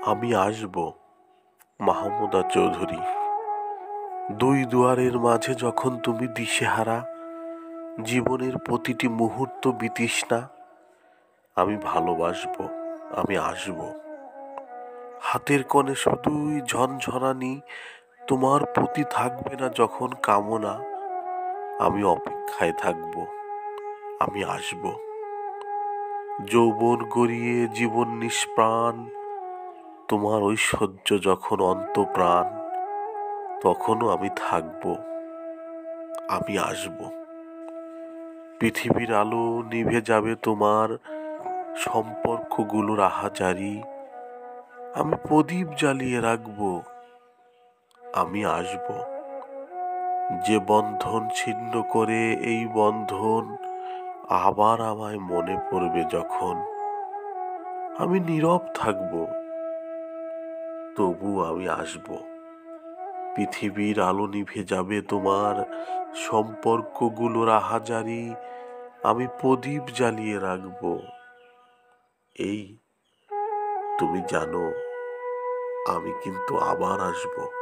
আমি আসব। মাহমুদা চৌধুরী। দুই দুয়ারের মাঝে যখন তুমি দিশেহারা, জীবনের প্রতিটি মুহূর্ত বিতৃষ্ণা, আমি ভালোবাসবো, আমি আসব। হাতের কোণে শুধুই ঝনঝনানি, তোমার প্রতি থাকবে না যখন কামনা, আমি অপেক্ষায় থাকব, আমি আসব। যৌবন গড়িয়ে জীবন নিষ্প্রাণ, তোমার ঐশ্বর্য যখন অন্তপ্রাণ, তখনও আমি থাকব, আমি আসব। পৃথিবীর আলো নিভে যাবে তোমার সম্পর্কগুলোর আহাজারি, আমি প্রদীপ জ্বালিয়ে রাখব, আমি আসব। যে বন্ধন ছিন্ন করে এই বন্ধন আবার আমায় মনে পড়বে যখন, আমি নীরব থাকব, তবু আমি আসব। পৃথিবীর আলো নিভে যাবে তোমার সম্পর্কগুলোর আহাজারি, আমি প্রদীপ জ্বালিয়ে রাখব। এই তুমি জানো, আমি কিন্তু আবার আসব।